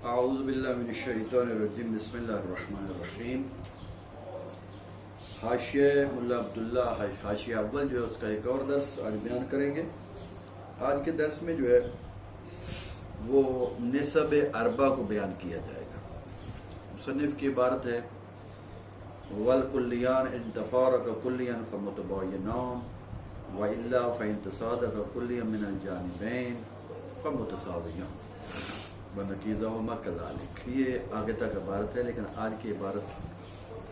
اعوذ باللہ من الشیطان الرجیم بسم اللہ الرحمن الرحیم۔ حاشیہ ملا عبداللہ حاشیہ اول جو ہے اس کا ایک اور درس آج بیان کریں گے۔ آج کے درس میں جو ہے وہ نسب اربع کو بیان کیا جائے گا۔ مصنف کی عبارت ہے وَالْكُلِّيَانِ إِن تَفَارَقَ كُلِّيًا فَمُتَبَايِنَانِ وَإِلَّا فَإِن تَصَادَقَ كُلِّيًا مِنَ الْجَانِبَيْنِ فَمُتَسَاوِيَانِ وَنَقِيضُهُمَا كَذَلِكَ۔ یہ آگے تک عبارت ہے، لیکن آج کی عبارت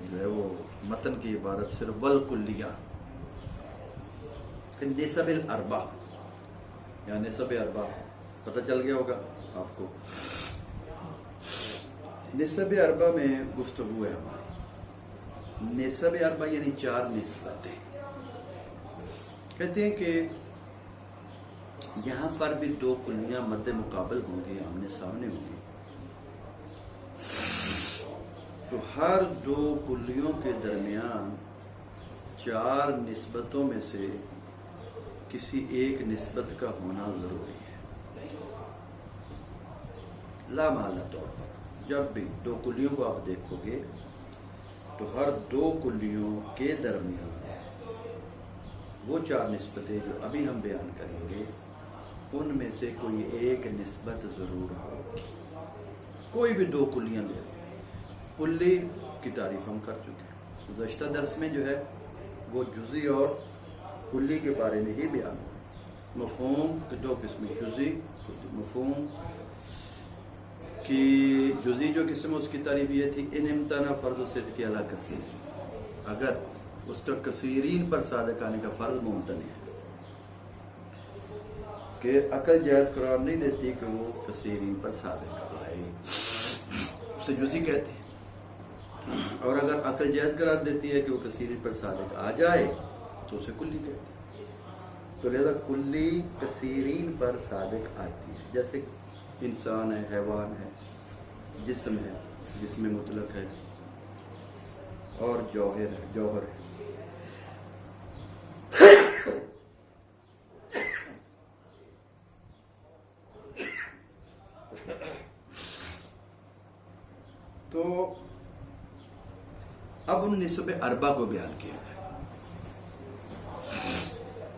جو ہے وہ متن کی عبارت صرف وَالْكُلِّيَانِ پھر نسب الاربع یا نسب اربع پتہ چل گیا ہوگا آپ کو۔ نسب اربع میں گفتگو ہے ہماری۔ نسب اربع یعنی چار نسبتیں۔ کہتے ہیں کہ یہاں پر بھی دو کلیاں مد مقابل ہوں گی، آمنے سامنے ہوں گی، تو ہر دو کلیوں کے درمیان چار نسبتوں میں سے کسی ایک نسبت کا ہونا ضروری ہے۔ لامحالہ طور پر جب بھی دو کلیوں کو آپ دیکھو گے تو ہر دو کلیوں کے درمیان وہ چار نسبتیں جو ابھی ہم بیان کریں گے ان میں سے کوئی ایک نسبت ضرور ہوگی۔ کوئی بھی دو کلیاں لے لیں۔ کلی کی تعریف ہم کر چکے ہیں گزشتہ درس میں، جو ہے وہ جزئی اور کلی کے بارے میں ہی بیان ہوا۔ مفہوم کے دو قسم، جزئی مفہوم کی جزئی جو قسم اس کی تعریف یہ تھی ان امتنع فرض صدق علی کثیر، اگر اس کا کثیرین پر صادق آنے کا فرض ممتنع ہے کہ عقل جائز قرار نہیں دیتی کہ وہ کثیرین پر صادق آئے، اسے جزئی کہتے ہیں، اور اگر عقل جائز قرار دیتی ہے کہ وہ کثیرین پر صادق آ جائے تو اسے کلی کہتے ہیں۔ تو لہذا کلی کثیرین پر صادق آتی ہے، جیسے انسان ہے، حیوان ہے، جسم ہے، جسم مطلق ہے، اور جوہر ہے۔ تو اب ان نسب اربع کو بیان کیا جائے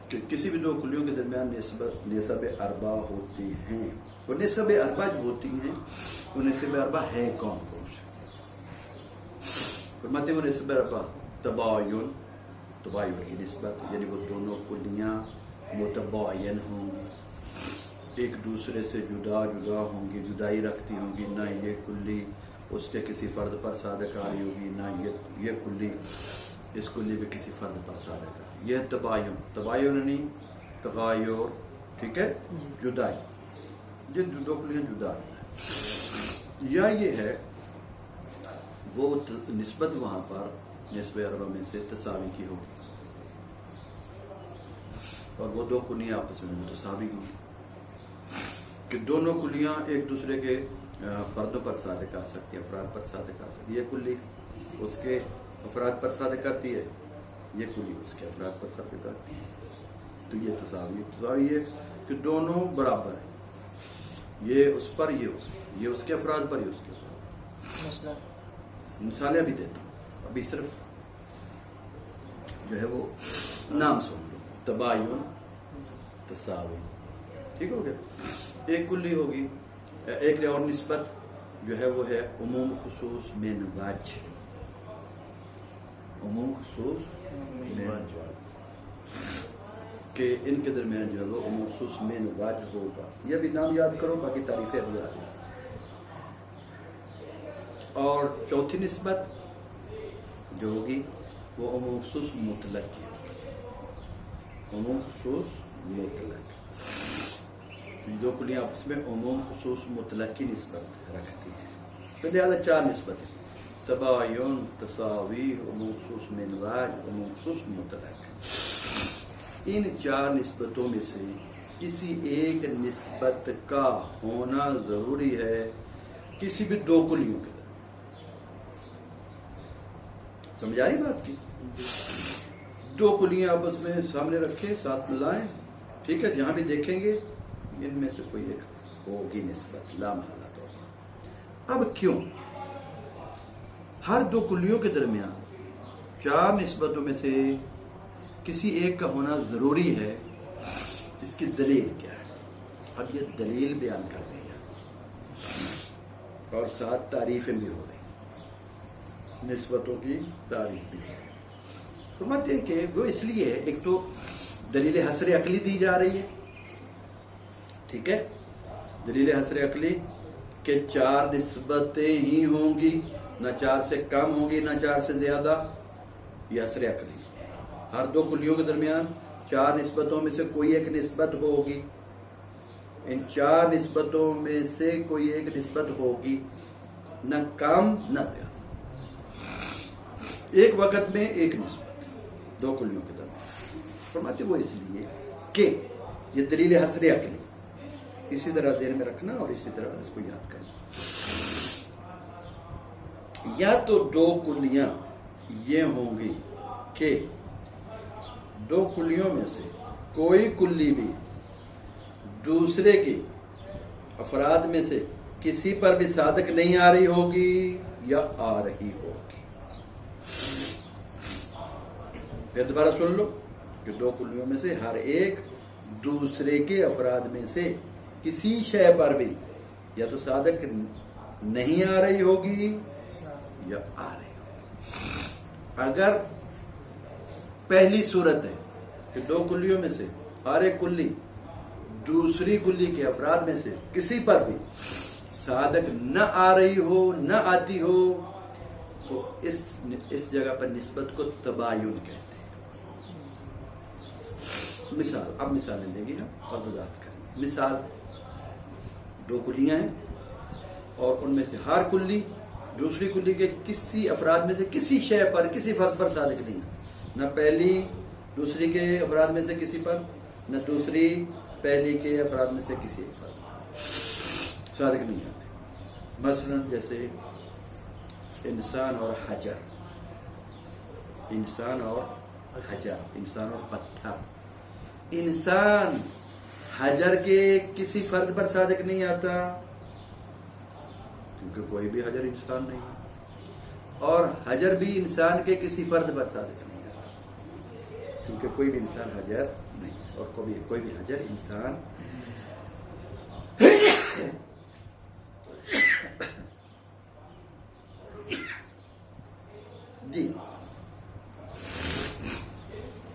کہ کسی بھی دو کلیوں کے درمیان نسب اربع ہوتی ہیں، اور نسب اربع جو ہوتی ہیں وہ نسب اربع ہے کون کون سے؟ فرماتے ہیں وہ نسب اربع تباین کی نسبت، یعنی وہ دونوں کلیاں متباین ہوں گی، ایک دوسرے سے جدا ہوں گی، جدائی رکھتی ہوں گی، نہ یہ کلی اس کے کسی فرد پر صادق آ رہی ہوگی، نہ یہ کلی اس کلی بھی کسی فرد پر صادق آ رہی۔ یہ تباین نہیں تغایر، ٹھیک ہے، جدائی، یہ دو کلیاں جدا ہیں۔ یا یہ ہے وہ نسبت وہاں پر نسب اربع میں سے تساوی کی ہوگی، اور وہ دو کلیاں آپس میں متساوی ہوں گی کہ دونوں کلیاں ایک دوسرے کے فردوں پر صادق آ سکتی ہے، افراد پر صادق آ سکتی ہے۔ یہ کلی اس کے افراد پر صادق آتی ہے، یہ کلی اس کے افراد پر صادق آتی ہے، تو یہ تساوی ہے کہ دونوں برابر ہیں، یہ اس پر، یہ اس کے افراد پر، یہ اس کے افراد پر۔ مثالیں بھی دیتا ہوں، ابھی صرف جو ہے وہ نام سن لو، تباین، تساوی، ٹھیک ہو گیا۔ ایک کلی ہوگی، ایک اور نسبت جو ہے وہ ہے عموم خصوص من وجہ، عموم خصوص من وجہ، کہ ان کے درمیان جو ہے وہ عموم خصوص من وجہ ہوگا۔ یہ بھی نام یاد کرو، باقی تعریفیں اب یاد ہیں۔ اور چوتھی نسبت جو ہوگی وہ عموم خصوص مطلق کی ہوگی، عموم خصوص مطلق، دو کلیاں آپس میں عموم خصوص مطلق کی نسبت رکھتی ہیں۔ تو لہذا چار نسبتیں، تباین، تساوی، عموم خصوص من وجہ، عموم خصوص مطلق۔ ان چار نسبتوں میں سے کسی ایک نسبت کا ہونا ضروری ہے کسی بھی دو کلیوں کے درمیان۔ سمجھ آ رہی بات کی؟ دو کلیاں آپس میں سامنے رکھے، ساتھ ملائیں، ٹھیک ہے، جہاں بھی دیکھیں گے ان میں سے کوئی ایک ہوگی نسبت لامحالہ طور پر۔ اب کیوں ہر دو کلیوں کے درمیان چار نسبتوں میں سے کسی ایک کا ہونا ضروری ہے؟ اس کی دلیل کیا ہے؟ اب یہ دلیل بیان کر رہی ہے اور ساتھ تعریفیں بھی ہو رہی، نسبتوں کی تعریف بھی ہے۔ تو مت ہے کہ وہ اس لیے ایک تو دلیل حصر عقلی دی جا رہی ہے، ٹھیک ہے، دلیل حصر عقلی کہ چار نسبتیں ہی ہوں گی، نہ چار سے کم ہوں گی نہ چار سے زیادہ، یہ حصر عقلی۔ ہر دو کلیوں کے درمیان چار نسبتوں میں سے کوئی ایک نسبت ہوگی، ان چار نسبتوں میں سے کوئی ایک نسبت ہوگی، نہ کم نہ زیادہ، ایک وقت میں ایک نسبت دو کلیوں کے درمیان۔ فرماتے وہ اس لیے کہ یہ دلیل حصر عقلی، اسی طرح ذہن میں رکھنا اور اسی طرح اس کو یاد کرنا۔ یا تو دو کلیاں یہ ہوں گی کہ دو کلیوں میں سے کوئی کلی بھی دوسرے کے افراد میں سے کسی پر بھی صادق نہیں آ رہی ہوگی یا آ رہی ہوگی۔ پھر دوبارہ سن لو کہ دو کلیوں میں سے ہر ایک دوسرے کے افراد میں سے کسی شے پر بھی یا تو صادق نہیں آ رہی ہوگی یا آ رہی ہوگی۔ اگر پہلی صورت ہے کہ دو کلیوں میں سے ہر ایک کلی دوسری کلی کے افراد میں سے کسی پر بھی صادق نہ آ رہی ہو نہ آتی ہو تو اس جگہ پر نسبت کو تباین کہتے ہیں۔ مثال، اب مثالیں دیں گے ہم اور وضاحت کریں۔ مثال، دو کلیاں ہیں اور ان میں سے ہر کلی دوسری کلی کے کسی افراد میں سے کسی شے پر کسی فرد پر صادق نہیں ہے، نہ پہلی دوسری کے افراد میں سے کسی پر نہ دوسری پہلی کے افراد میں سے کسی ایک فرد پر صادق نہیں آتے۔ مثلا جیسے انسان اور حجر، انسان اور حجر، انسان اور پتھر۔ انسان حجر کے کسی فرد پر صادق نہیں آتا کیونکہ کوئی بھی حجر انسان نہیں ہے، اور حجر بھی انسان کے کسی فرد پر صادق نہیں آتا کیونکہ کوئی بھی انسان حجر نہیں، اور کوئی بھی حجر انسان جی۔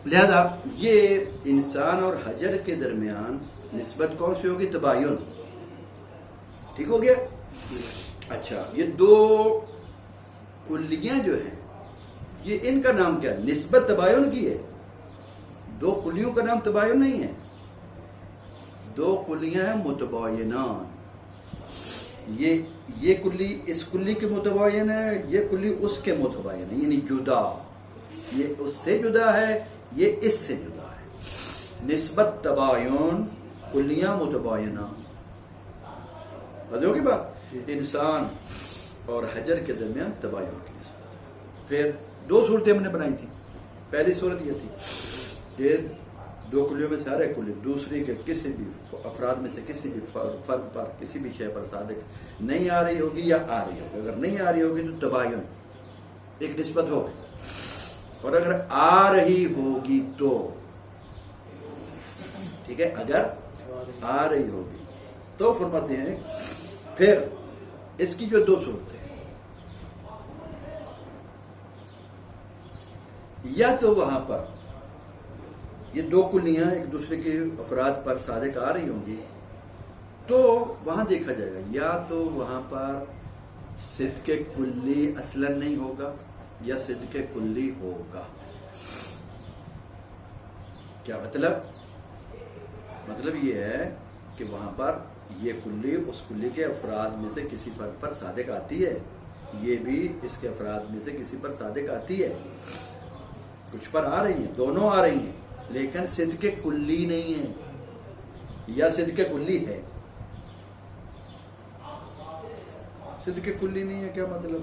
لہذا یہ انسان اور حجر کے درمیان نسبت کون سی ہوگی؟ تباین۔ ٹھیک ہو گیا؟ اچھا، یہ دو کلیاں جو ہیں یہ ان کا نام کیا ہے؟ نسبت تباین کی ہے۔ دو کلیوں کا نام تباین نہیں ہے، دو کلیاں ہیں متباینان۔ یہ کلی اس کلی کے متباین ہے، یہ کلی اس کے متباین ہے، یعنی جدا، یہ اس سے جدا ہے، یہ اس سے جدا ہے۔ نسبت تباین، کلیاں متباینان۔ ہوگی بات؟ انسان اور حجر کے درمیان تباین کی نسبت۔ پھر دو صورتیں ہم نے بنائی تھی۔ پہلی صورت یہ تھی کہ دو کلیوں میں سے ہر ایک کلی دوسری کے کسی بھی افراد میں سے کسی بھی فرد پر کسی بھی شے پر صادق نہیں آ رہی ہوگی یا آ رہی ہوگی۔ اگر نہیں آ رہی ہوگی تو تباین، ایک نسبت ہوگی، اور اگر آ رہی ہوگی تو ٹھیک ہے، اگر آ رہی ہوگی تو فرماتے ہیں پھر اس کی جو دو صورتیں، یا تو وہاں پر یہ دو کلیاں ایک دوسرے کے افراد پر صادق آ رہی ہوں گی تو وہاں دیکھا جائے گا، یا تو وہاں پر صدق کلی اصلاً نہیں ہوگا یا صدق کلی ہوگا۔ کیا مطلب؟ مطلب یہ ہے کہ وہاں پر یہ کلی اس کلی کے افراد میں سے کسی فرد پر صادق آتی ہے، یہ بھی اس کے افراد میں سے کسی پر صادق آتی ہے، کچھ پر آ رہی ہیں، دونوں آ رہی ہیں، لیکن صدق کلی نہیں ہے یا صدق کلی ہے۔ صدق کلی نہیں ہے کیا مطلب؟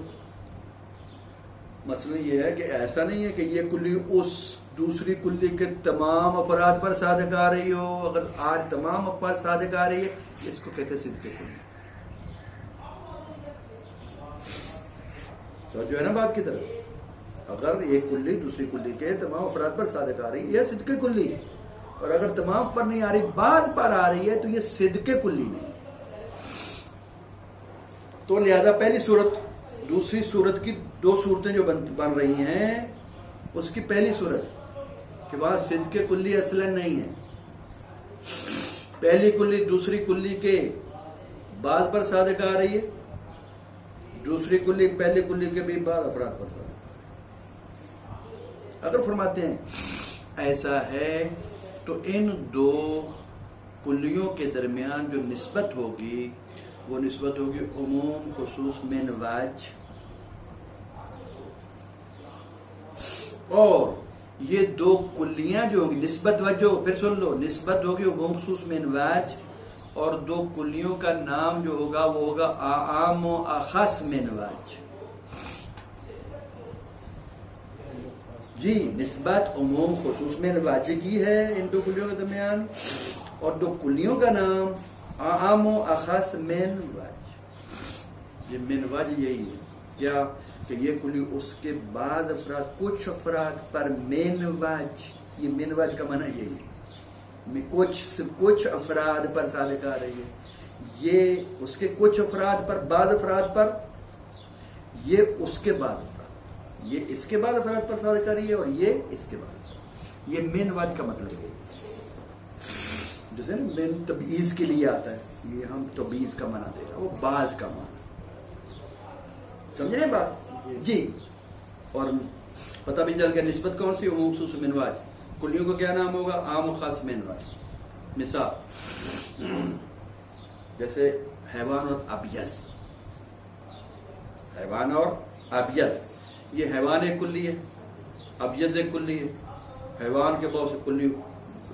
مسئلہ یہ ہے کہ ایسا نہیں ہے کہ یہ کلی اس دوسری کلی کے تمام افراد پر صادق آ رہی ہو، اگر آج تمام افراد صادق آ رہی ہے اس کو کہتے ہیں صدق کلی۔ تو جو ہے نا بات کی طرف، اگر ایک کلی دوسری کلی کے تمام افراد پر صادق آ رہی ہے یہ صدق کلی، اور اگر تمام پر نہیں آ رہی بعض پر آ رہی ہے تو یہ صدق کلی نہیں۔ تو لہذا پہلی صورت دوسری صورت کی دو صورتیں جو بن رہی ہیں، اس کی پہلی صورت کہ وہاں صدق کلی اصلاً نہیں ہے، پہلی کلی دوسری کلی کے بعض پر صادق آ رہی ہے، دوسری کلی پہلی کلی کے بھی بعض افراد پر صادق۔ اگر فرماتے ہیں ایسا ہے تو ان دو کلیوں کے درمیان جو نسبت ہوگی وہ نسبت ہوگی عموم خصوص من وجہ، اور یہ دو کلیاں جو ہوگی نسبت وجہ، پھر سن لو، نسبت ہوگی عموم خصوص من وجہ، اور دو کلیوں کا نام جو ہوگا وہ ہوگا عام و اخص من وجہ۔ جی نسبت عموم خصوص من وجہ کی ہے ان دو کلیوں کے درمیان، اور دو کلیوں کا نام عام و اخص من وجہ۔ یہ من وجہ یہی ہے کیا کہ یہ کلی اس کے بعد افراد کچھ افراد پر من وجہ، یہ من وجہ کا معنی یہی ہے، کچھ افراد پر صادق آ رہی ہے، یہ اس کے کچھ افراد پر بعض افراد پر، یہ اس کے بعد افراد، یہ اس کے بعد افراد پر صادق آ رہی ہے، اور یہ اس کے بعد، یہ من وجہ کا مطلب ہے۔ جیسے من تبعیض کے لیے آتا ہے، یہ ہم تبعیض کا معنی دے رہا، وہ بعض کا معنی، سمجھ رہے ہیں بات؟ جی، اور پتہ بھی چل گیا نسبت کون سی، عموم خصوص من وجہ، کلیوں کو کیا نام ہوگا، عام و خاص من وجہ۔ مثال جیسے حیوان اور ابیض، حیوان اور ابیض، یہ حیوان ایک کلی ہے، ابیض ایک کلی ہے، حیوان کے بہت سے کلی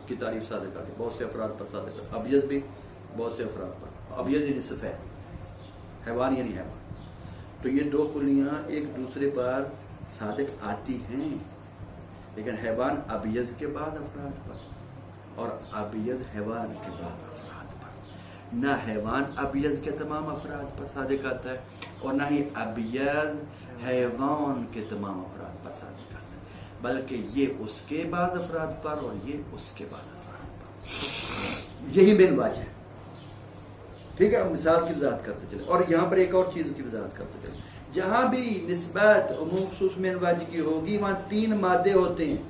کی تعریف صادق آتی ہے، بہت سے افراد پر صادق آتی ہے، ابیض بھی بہت سے افراد پر، ابیض یعنی سفید، حیوان یعنی حیوان۔ تو یہ دو کلیاں ایک دوسرے پر صادق آتی ہیں، لیکن حیوان ابیض کے بعد افراد پر، اور ابیض حیوان کے بعد افراد پر، نہ حیوان ابیض کے تمام افراد پر صادق آتا ہے، اور نہ ہی ابیض حیوان کے تمام افراد پر صادق آتا ہے، بلکہ یہ اس کے بعد افراد پر اور یہ اس کے بعد افراد پر، یہی من وجہ ہے۔ ٹھیک ہے، ہم مثال کی وضاحت کرتے چلے، اور یہاں پر ایک اور چیز کی وضاحت کرتے چلے، جہاں بھی نسبت عموم خصوص من وجہ کی ہوگی وہاں تین مادے ہوتے ہیں،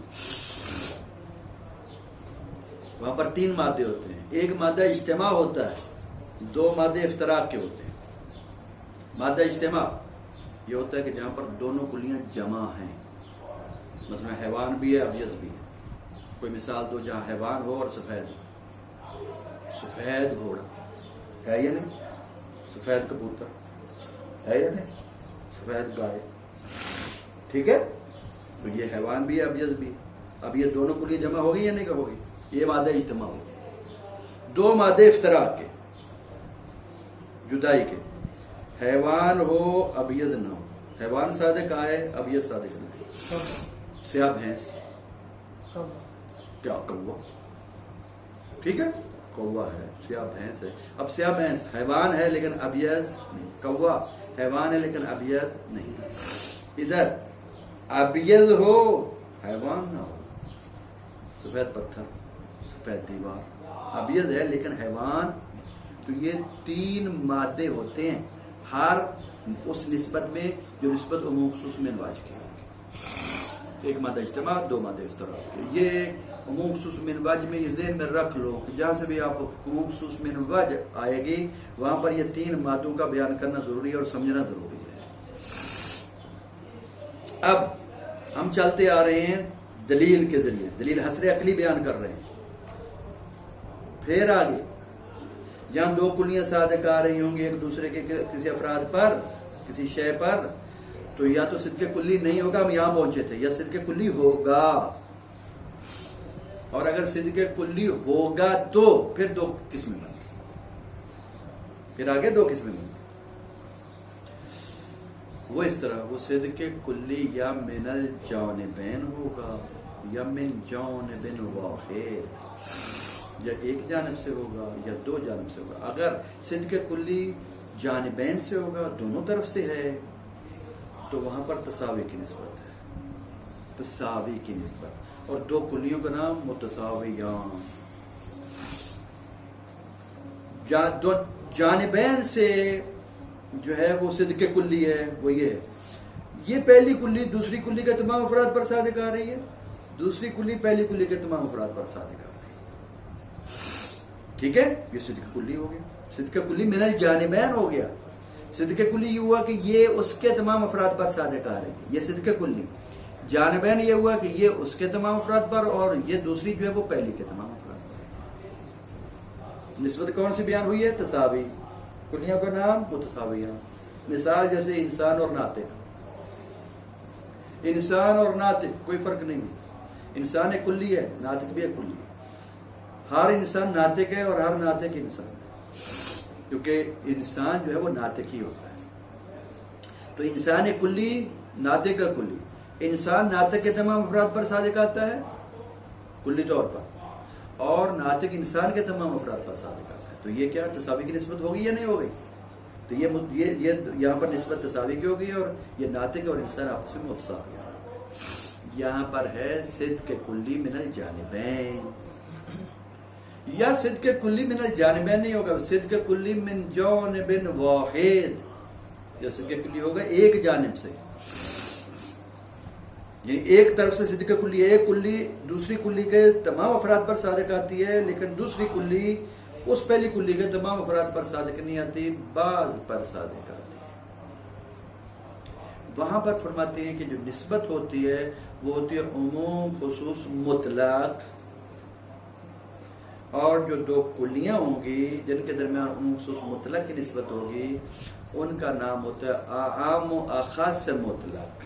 وہاں پر تین مادے ہوتے ہیں، ایک مادہ اجتماع ہوتا ہے، دو مادے افتراق کے ہوتے ہیں۔ مادہ اجتماع یہ ہوتا ہے کہ جہاں پر دونوں کلیاں جمع ہیں، مثلا حیوان بھی ہے ابیض بھی ہے، کوئی مثال دو جہاں حیوان ہو اور سفید ہو، سفید گھوڑا ہے یا نہیں، سفید کبوتر ہے یا نہیں، سفید گائے، ٹھیک ہے، تو یہ حیوان بھی ہے ابیض بھی، اب یہ دونوں کلیاں جمع ہوگی یا نہیں ہوگی، یہ مادہ اجتماع ہوگی۔ دو مادے افتراق کے، جدائی کے، حیوان ہو ابیض نہ ہو، حیوان صادق آئے ابیض صادق نہ ہو، سیاہ بھینس، کیا کوا، ٹھیک ہے، کوا ہے، سیاہ بھینس ہے، اب سیاہ بھینس حیوان ہے لیکن ابیض نہیں، کوا حیوان ہے لیکن ابیض نہیں، ادھر ابیض ہو حیوان نہ ہو، سفید پتھر سفید دیوار، ابیض ہے لیکن حیوان، تو یہ تین مادے ہوتے ہیں ہر اس نسبت میں جو نسبت عموم خصوص من وجہ کی ہوگی، ایک مادہ اجتماع دو مادے افتراق کے۔ یہ عموم خصوص من وجہ میں یہ ذہن میں رکھ لو کہ جہاں سے بھی آپ عموم خصوص من وجہ آئے گی وہاں پر یہ تین مادوں کا بیان کرنا ضروری ہے اور سمجھنا ضروری ہے۔ اب ہم چلتے آ رہے ہیں دلیل کے ذریعے، دلیل حصر عقلی بیان کر رہے ہیں، پھر آگے جہاں دو کلیاں صادق آ رہی ہوں گی ایک دوسرے کے کسی افراد پر کسی شے پر، تو یا تو صدق کلی نہیں ہوگا، ہم یہاں پہنچے تھے، یا صدق کلی ہوگا، اور اگر صدق کلی ہوگا تو پھر دو قسمیں بنتی، پھر آگے دو قسمیں بنتی، وہ اس طرح، وہ صدق کلی یا من الجانبین ہوگا یا من جانب واحد، یا ایک جانب سے ہوگا یا دو جانب سے ہوگا۔ اگر صدق کلی جانبین سے ہوگا، دونوں طرف سے ہے، تو وہاں پر تساوی کی نسبت ہے، تساوی کی نسبت، اور دو کلیوں کا نام متساویان، دو جانبین سے جو ہے وہ صدق کلی ہے، وہ یہ ہے، یہ پہلی کلی دوسری کلی کے تمام افراد پر صادق آ رہی ہے، دوسری کلی پہلی کلی کے تمام افراد پر صادق آ رہی ہے، ٹھیک ہے، یہ صدق کلی ہو گیا، صدق کلی من الجانبین ہو گیا، صدق کلی یہ ہوا کہ یہ اس کے تمام افراد پر صادق آ رہی ہے، یہ صدق کلی، جانبین یہ ہوا کہ یہ اس کے تمام افراد پر اور یہ دوسری جو ہے وہ پہلی کے تمام افراد پر۔ نسبت کون سی بیان ہوئی ہے؟ تساوی، کلیوں کا نام متساویان، مثال جیسے انسان اور ناطق، انسان اور ناطق کوئی فرق نہیں ہے، انسان ایک کلی ہے، ناطق بھی ایک کلی ہے، ہر انسان ناطق ہے اور ہر ناطق انسان ہے، کیونکہ انسان جو ہے وہ ناطق ہی ہوتا ہے، تو انسان ایک کلی، ناطق کا کلی، انسان ناطق کے تمام افراد پر صادق آتا ہے کلی طور پر، اور ناطق انسان کے تمام افراد پر صادق آتا ہے، تو یہ کیا تساوی کی نسبت ہوگی یا نہیں ہوگی؟ تو یہ یہاں پر نسبت تساوی کی ہوگی، اور یہ ناطق اور انسان آپس میں متساوی ہے۔ یہاں پر ہے صدق کلی من الجانبین، یا صدق کلی من الجانبین نہیں ہوگا، صدق کلی من جانب واحد، یا صدق کلی ہوگا ایک جانب سے، یعنی ایک طرف سے صدق کلی، ایک کلی دوسری کلی کے تمام افراد پر صادق آتی ہے، لیکن دوسری کلی اس پہلی کلی کے تمام افراد پر صادق نہیں آتی، بعض پر صادق آتی ہے۔ وہاں پر فرماتے ہیں کہ جو نسبت ہوتی ہے وہ ہوتی ہے عموم خصوص مطلق، اور جو دو کلیاں ہوں گی جن کے درمیان عموم خصوص مطلق کی نسبت ہوگی ان کا نام ہوتا ہے عام و اخص مطلق،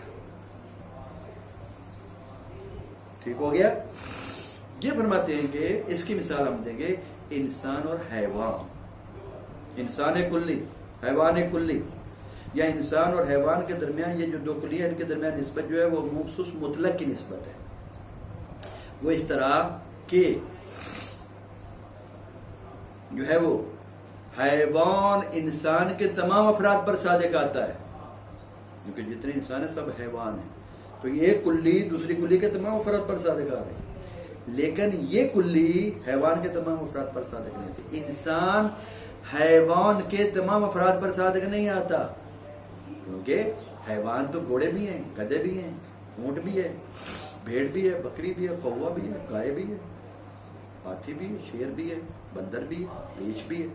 ٹھیک ہو گیا؟ یہ فرماتے ہیں کہ اس کی مثال ہم دیں گے انسان اور حیوان، انسان کلی حیوان کلی، یا انسان اور حیوان کے درمیان یہ جو دو کلی ہیں ان کے درمیان نسبت جو ہے وہ مخصوص مطلق کی نسبت ہے، وہ اس طرح کہ جو ہے وہ حیوان انسان کے تمام افراد پر صادق آتا ہے، کیونکہ جتنے انسان ہیں سب حیوان ہیں، تو یہ کلی دوسری کلی کے تمام افراد پر صادق آ رہی ہے، لیکن یہ کلی حیوان کے تمام افراد پر صادق نہیں آتی، انسان حیوان کے تمام افراد پر صادق نہیں آتا، کیونکہ حیوان تو گھوڑے بھی ہیں، گدھے بھی ہیں، اونٹ بھی ہے، بھیڑ بھی ہے، بکری بھی ہے، کوا بھی ہے، گائے بھی ہے، ہاتھی بھی ہے، شیر بھی ہے، بندر بھی ہے، ریچھ بھی ہے،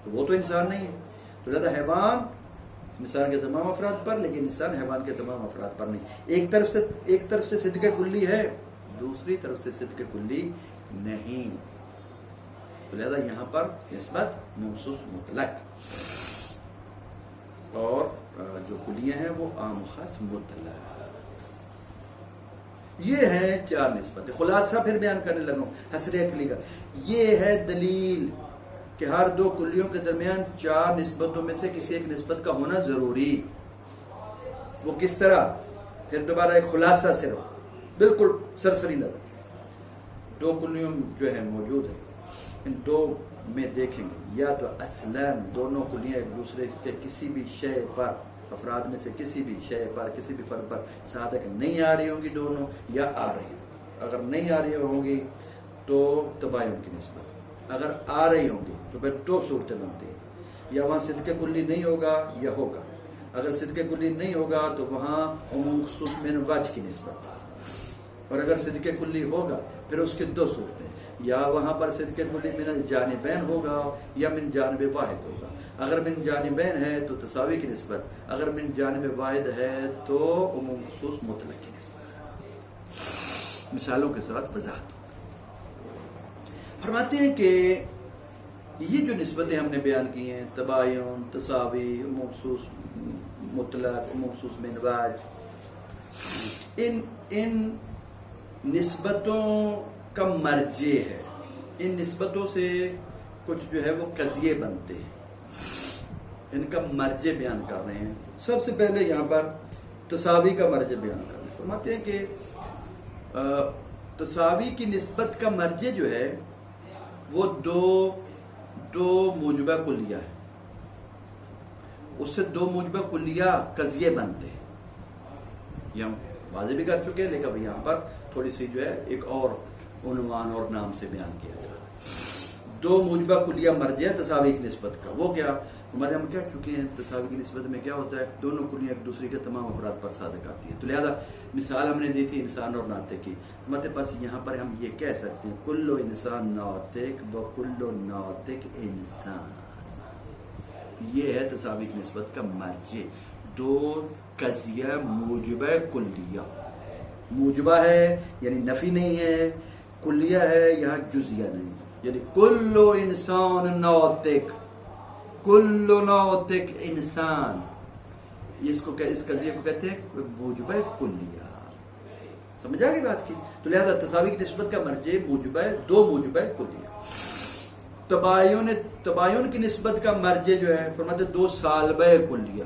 تو وہ تو انسان نہیں ہے، تو لہذا حیوان انسان کے تمام افراد پر، لیکن انسان حیوان کے تمام افراد پر نہیں، ایک طرف سے صدق کلی ہے، دوسری طرف سے صدق کلی نہیں، تو لہذا یہاں پر نسبت مخصوص مطلق، اور جو کلیاں ہیں وہ عام خاص مطلق، یہ ہے چار نسبتیں۔ خلاصہ پھر بیان کرنے لگا ہوں حصر عقلی کا، یہ ہے دلیل کہ ہر دو کلیوں کے درمیان چار نسبتوں میں سے کسی ایک نسبت کا ہونا ضروری، وہ کس طرح؟ پھر دوبارہ ایک خلاصہ سے رہو، بالکل سرسری نظر، دو کلیوں جو ہے موجود ہیں، ان دو میں دیکھیں گے یا تو اصلاً دونوں کلیاں ایک دوسرے کے کسی بھی شے پر، افراد میں سے کسی بھی شے پر، کسی بھی فرد پر صادق نہیں آ رہی ہوں گی دونوں، یا آ رہی ہوں، اگر نہیں آ رہی ہوں گی تو تباین کی نسبت، اگر آ رہی ہوں گی تو پھر دو صورتیں بنتی ہیں، یا وہاں صدق کلی نہیں ہوگا یا ہوگا، اگر صدق کلی نہیں ہوگا تو وہاں عموم خصوص من وجہ کی نسبت، اور اگر صدق کلی ہوگا پھر اس کے دو صورتیں، یا وہاں پر صدق کلی من الجانبین ہوگا یا من جانب واحد ہوگا، اگر من جانبین ہے تو تساوی کی نسبت، اگر من جانب واحد ہے تو عموم خصوص مطلق کی نسبت۔ مثالوں کے ساتھ وضاحت فرماتے ہیں کہ یہ جو نسبتیں ہم نے بیان کی ہیں، تباین، تساوی، عموم خصوص مطلق، عموم خصوص من وجہ، ان نسبتوں کا مرجع ہے، ان نسبتوں سے کچھ جو ہے وہ قضیے بنتے ہیں، ان کا مرجع بیان کر رہے ہیں۔ سب سے پہلے یہاں پر تساوی کا مرجع بیان کر رہے ہیں، فرماتے ہیں کہ تساوی کی نسبت کا مرجع جو ہے وہ دو موجبہ کلیہ ہے، اس سے دو موجبہ کلیہ قضیے بنتے ہیں، یہ ہم واضح بھی کر چکے ہیں، لیکن اب یہاں پر تھوڑی سی جو ہے ایک اور عنوان اور نام سے بیان کیا گیا. دو موجبہ کلیہ مرجع تساوی کی نسبت کا، وہ کیا ہمارے ہم کیا چکے ہیں، تساوی کی نسبت میں کیا ہوتا ہے، دونوں کلیاں ایک دوسرے کے تمام افراد پر صادق آتی ہیں. تو لہذا مثال ہم نے دی تھی انسان اور ناطق کی، ہمارے پاس یہاں پر ہم یہ کہہ سکتے ہیں کل انسان ناطق و کل ناطق انسان. یہ ہے تساوی کی نسبت کا مرجع. دو قضیہ موجبہ کلیہ، موجبہ ہے یعنی نفی نہیں ہے، کلیہ ہے یہاں جزیہ نہیں، یعنی کل انسان ناطق، کل ناطق انسان، اس قضیے کو کہتے ہیں موجبہ کلیہ. سمجھا گئی بات کی؟ تو لہذا تساوی کی نسبت کا مرجع موجبہ، دو موجبہ کلیہ. تباین کی نسبت کا مرجع جو ہے فرماتے دو سالبہ کلیہ،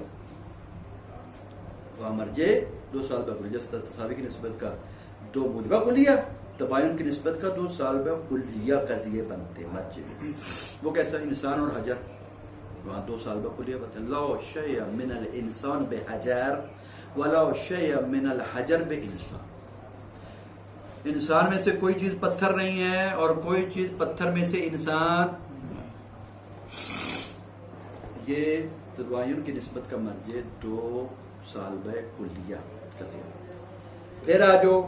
وہاں مرجع دو سالبہ کلیہ. جس طرح تساوی کی نسبت کا دو موجبہ کلیہ، تباین کی نسبت کا دو سالبہ کلیہ قضیے بنتے مرجع. وہ کیسا؟ انسان اور حجر، وہاں دو سالبہ کلیہ بنتے. لا شیء من الانسان بحجر ولا شیء من الحجر بانسان. انسان میں سے کوئی چیز پتھر نہیں ہے اور کوئی چیز پتھر میں سے انسان. یہ تباین کی نسبت کا مرجع دو سالبہ کلیہ قضیہ. پھر آجو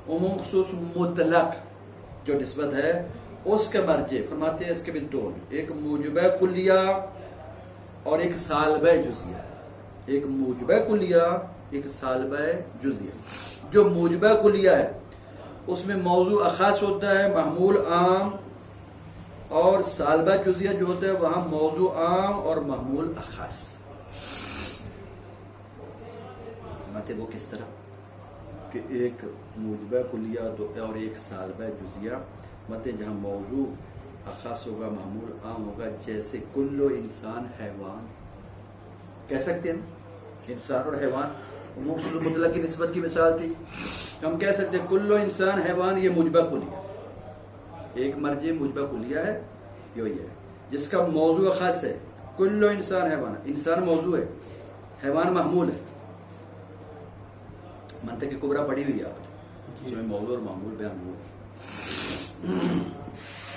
عموم خصوص مطلق جو نسبت ہے اس کے مرجع فرماتے ہیں اس کے بھی دو، ایک موجبہ کلیہ اور ایک سالبہ جزیہ. ایک موجبہ کلیہ، ایک سالبہ جزیہ. جو موجبہ کلیہ ہے اس میں موضوع اخص ہوتا ہے، محمول عام، اور سالبہ جزیہ جو ہوتا ہے وہاں موضوع عام اور محمول اخص. ماتے وہ کس طرح کہ ایک موجبہ کلیہ اور ایک سالبہ جزیہ، ماتے جہاں موضوع اخص ہوگا محمول عام ہوگا. جیسے کل انسان حیوان کہہ سکتے ہیں، انسان اور حیوان عموم خصوص مطلق کی نسبت کی مثال تھی. ہم کہہ سکتے ہیں کل انسان حیوان، یہ موجبہ کلیہ، ایک مرجع موجبہ کلیہ ہے یہ ہے جس کا موضوع خاص ہے. کل انسان حیوان، انسان موضوع ہے، حیوان محمول ہے. منطق کبرا پڑھی ہوئی ہے آپ نے، اس میں موضوع اور محمول بیان ہوا.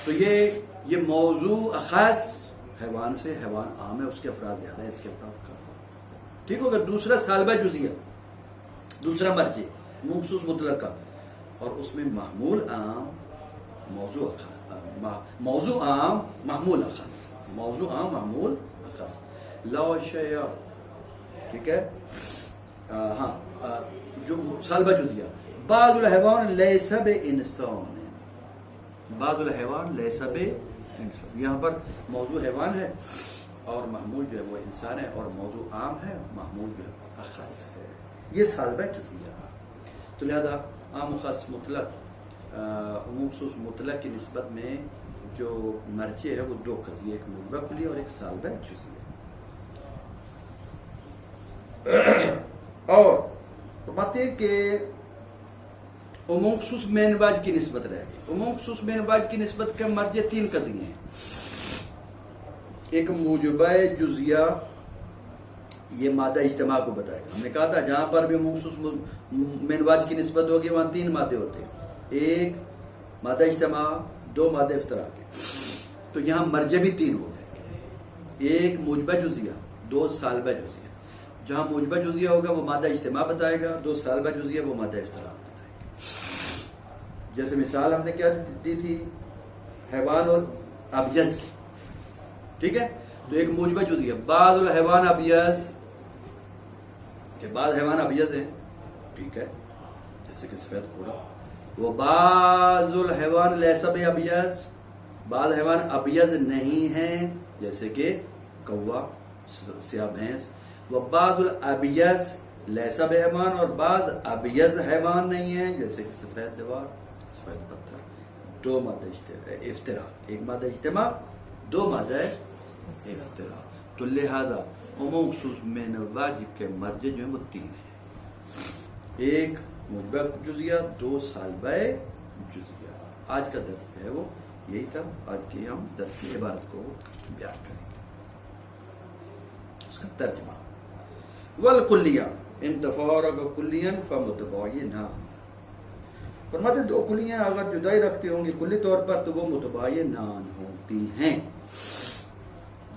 تو یہ موضوع خاص حیوان سے، حیوان عام ہے، اس کے افراد زیادہ ہے، اس کے افراد کم. ٹھیک ہوگا. دوسرا سالبہ جزیہ، دوسرا مرجع مخصوص مطلق کا، اور اس میں محمول عام، موضوع عام محمول اخص، موضوع عام محمول اخص. لا شیء، ٹھیک ہے. ہاں جو سالبہ جزیہ، بعض الحیوان لیس بانسان، بعض الحیوان لیس بانسان. یہاں پر موضوع حیوان ہے اور محمول جو ہے وہ انسان ہے، اور موضوع عام ہے، محمول جو ہے اخص. یہ سالبہ جزیہ. تو لہذا عام خاص مطلق، عموم خصوص مطلق کی نسبت میں جو مرجع ہے وہ دو قضیے، ایک موجبہ کلیہ اور ایک سالبہ جزیہ. اور بات یہ کہ عموم خصوص مین واج کی نسبت رہ گئی. عموم خصوص مین واج کی نسبت کا مرجع تین قضیے ہیں. ایک موجبہ جزیہ، یہ مادہ اجتماع کو بتائے گا. ہم نے کہا تھا جہاں پر بھی عموم خصوص مین واج کی نسبت ہوگی وہاں تین مادے ہوتے ہیں، ایک مادہ اجتماع، دو مادہ افتراق. تو یہاں مرجع بھی تین ہو گئے، ایک موجبہ جزیہ، دو سالبہ جزیہ. جہاں موجبہ جزیہ ہوگا وہ مادہ اجتماع بتائے گا، دو سالبہ جزیہ وہ مادہ افتراق بتائے گا. جیسے مثال ہم نے کیا دی تھی، حیوان اور ابیض کی. ٹھیک ہے. تو ایک موجبہ جزیہ، بعض الحیوان ابیض، کہ بعض حیوان ابیض ہیں، ٹھیک ہے، جیسے کہ سفید گھوڑا. وہ بعض الحیوان لیس بابیض، بعض حیوان ابیض نہیں ہیں، جیسے کہ کوا، سیاہ بھینس. وہ بعض الابیض لیس بحیوان، اور بعض ابیض حیوان نہیں ہیں، جیسے کہ سفید دیوار، سفید پتھر. دو مادہ افتراق، ایک مادہ اجتماع، دو مادہ افتراق. تو لہذا عموم خصوص مین واج کے مرجع جو ہیں وہ تین ہیں، ایک موجبہ جزیہ، دو سالبہ جزیہ. آج کا درس ہے وہ یہی تھا. آج کی ہم درس کی عبارت کو بیان کریں گے، اس کا ترجمہ. والکلیہ ان تفارق کلیاً فمتباینہ. فرماتے دو کلیاں اگر جدائی رکھتی ہوں گی کلی طور پر تو وہ متباینان ہوتی ہیں.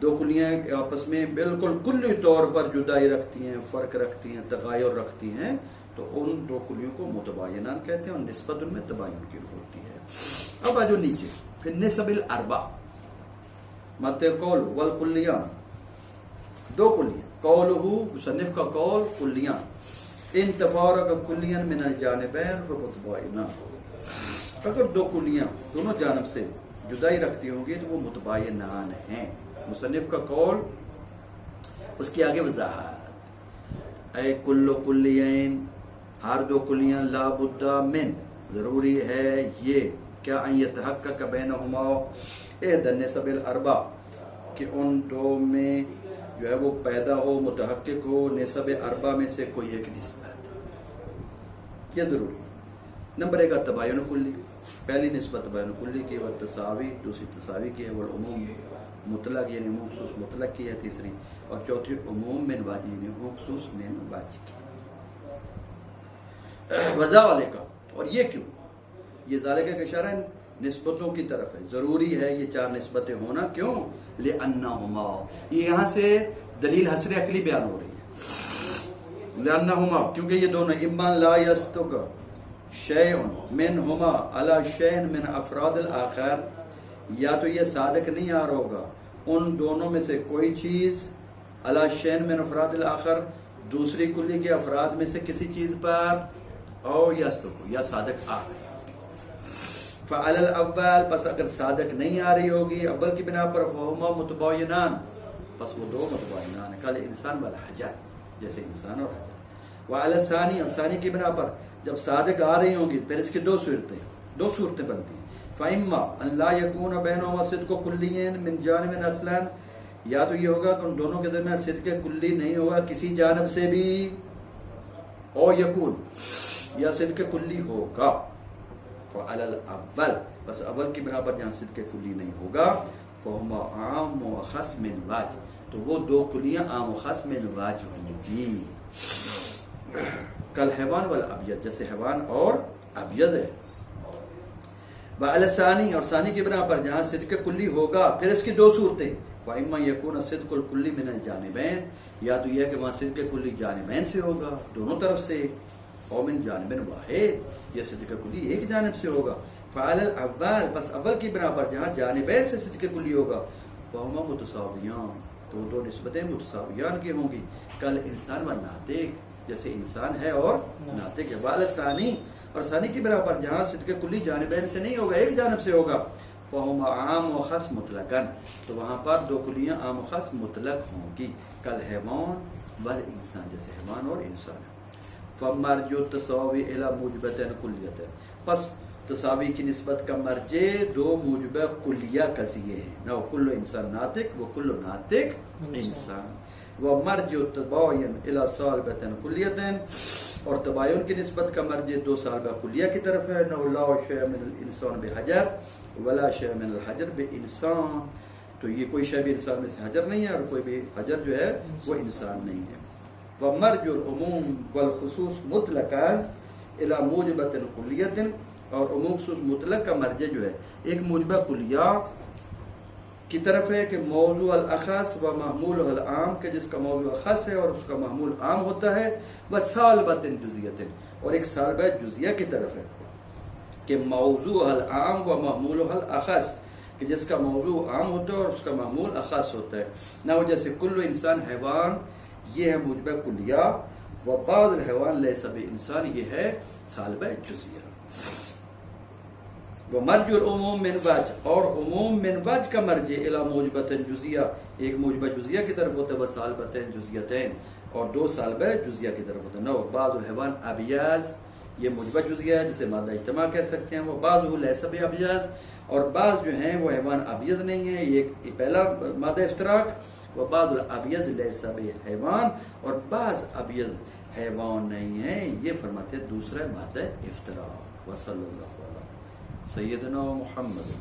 دو کلیاں آپس میں بالکل کلی طور پر جدائی رکھتی ہیں، فرق رکھتی ہیں، تغایر رکھتی ہیں، تو ان دو کلیوں کو متباینان کہتے ہیں اور نسبت ان میں تباین کی ہوتی ہے. اب آجو نیچے پھر نسب الاربع مت قول والکلیان، دو کلیاں. قولہ مصنف کا قول کلیان ان تفارق کلیاں من الجانبین فمتباینان. اگر دو کلیاں دونوں جانب سے جدائی رکھتی ہوں گی تو وہ متباینان ہیں. مصنف کا قول اس کی آگے وضاحت. اے کل کلین، ہر دو کلیاں لا بد من، ضروری ہے یہ کیا ان یتحقق بینہما احدی النسب الاربع، کہ ان دو میں جو ہے وہ پیدا ہو، متحقق ہو نسب اربع میں سے کوئی ایک نسبت. یہ ضروری. نمبر ایک تباین کلی، پہلی نسبت تباین کلی کی، وہ تساوی دوسری تساوی کی ہے، وہ عموم مطلق یعنی عموم خصوص مطلق کی ہے تیسری، اور چوتھی عموم من واجب یعنی عموم خصوص من واجب کی. وضع والے کا، اور یہ کیوں؟ یہ ذالک کا اشارہ نسبتوں کی طرف ہے. ضروری ہے یہ چار نسبتیں ہونا. کیوں؟ لأنہما، یہ یہاں سے دلیل حصر عقلی بیان ہو رہی ہے. لأنہما، کیونکہ یہ دونوں اما لا یستق شیء منہما علی شیء من افراد الآخر، یا تو یہ صادق نہیں آ رہا ہوگا ان دونوں میں سے کوئی چیز علی شیء من افراد الآخر، دوسری کلی کے افراد میں سے کسی چیز پر، او یستق، یا صادق آ رہی. فعلی الاول، پس اگر صادق نہیں آ رہی ہوگی اول کی بنا پر، فہما متباینان، پس وہ دو متباینان ہیں. کل انسان والحجر، جیسے انسان اور حجر. وعلی الثانی، اور ثانی کی بنا پر جب صادق آ رہی ہوں گی پھر اس کی دو صورتیں بنتی ہیں. فإما ان لا يكون بينهما صدق كلي من جانب اصلا، یا تو یہ ہوگا کہ ان دونوں کے درمیان صدق کلی نہیں ہوگا کسی جانب سے بھی، او یکون، یا صدق کلی ہوگا. فعلی الاول، بس اول کی بنا پر جہاں صدق کلی نہیں ہوگا، فہما عام و خاص من واجب، تو وہ دو کلیاں عام و خاص من واجب ہوں گی. کل حیوان والابیض، جیسے حیوان اور ابیض ہے. وعلی الثانی، اور ثانی کی بنا پر جہاں صدق کلی ہوگا پھر اس کی دو صورتیں. وإما يكون صدق الکلی من الجانبین، یا تو یہ کہ وہاں صدق کلی جانبین سے ہوگا دونوں طرف سے، او من جانب واحد، یہ صدق کلی ایک جانب سے ہوگا. فعلی الاول، بس اول کی بنا پر جہاں جانبین سے صدق کلی ہوگا، فہما متساویان، تو دو نسبتیں متساویان کی ہوں گی. کل انسان و ناطق، جیسے انسان ہے اور ناطق ہے. وعلی الثانی، اور ثانی کی بنا پر جہاں صدق کلی جانبین سے نہیں ہوگا ایک جانب سے ہوگا، فہما عام و خاص مطلقاً، تو وہاں پر دو کلیاں عام و خاص مطلق ہوں گی. کل حیوان والانسان، جیسے حیوان اور انسان. فمرجع التساوی الی موجبۃ کلیۃ، پس تساوی کی نسبت کا مرجع دو موجبہ کلیہ قضیے ہیں. نہ کل انسان ناطق و کل ناطق انسان. ومرجع التباین الی صالبۃ کلیۃ، اور تباین کی نسبت کا مرجع دو صالبہ کلیہ کی طرف ہے. نہ لا شیء من الانسان بحجر ولا شیء من الحجر بانسان، تو یہ کوئی شے بھی انسان میں سے حجر نہیں ہے اور کوئی بھی حجر جو ہے وہ انسان نہیں ہے. ومرجع العموم والخصوص مطلقا الی موجبۃ کلیۃ، اور عموم خصوص مطلق کا مرجع جو ہے ایک موجبہ کلیہ کی طرف ہے کہ موضوع الاخص و محمول العام، کہ جس کا موضوع خاص ہے اور اس کا محمول عام ہوتا ہے. وصالبۃ جزیۃ، اور ایک صالبہ جزیہ کی طرف ہے کہ موضوع العام و محمول الاخص، کہ جس کا موضوع عام ہوتا ہے اور اس کا محمول اخص ہوتا ہے. نہ وہ جیسے کل انسان حیوان، یہ ہے موجبہ کلیہ، و بعض الحیوان لیس بانسان، یہ ہے صالبہ جزیہ. ومرجع العموم من وجہ، اور عموم من وجہ کا مرجع الی موجبۃ جزیہ، ایک موجبہ جزیہ کی طرف ہوتا ہے، وصالبۃ جزیتین، اور دو صالبہ جزیہ کی طرف ہوتا ہے. نو بعض الحیوان ابیض، یہ موجبہ جزیہ ہے جسے مادہ اجتماع کہہ سکتے ہیں. وہ بعض لیس بابیض، اور بعض جو ہیں وہ حیوان ابیض نہیں ہے، یہ پہلا مادہ افتراق. وہ بعض الابیض لیس بحیوان، اور بعض ابیض حیوان نہیں ہے، یہ فرماتے ہیں دوسرا مادہ افتراق. وصلی اللہ علیہ سیدنا محمد.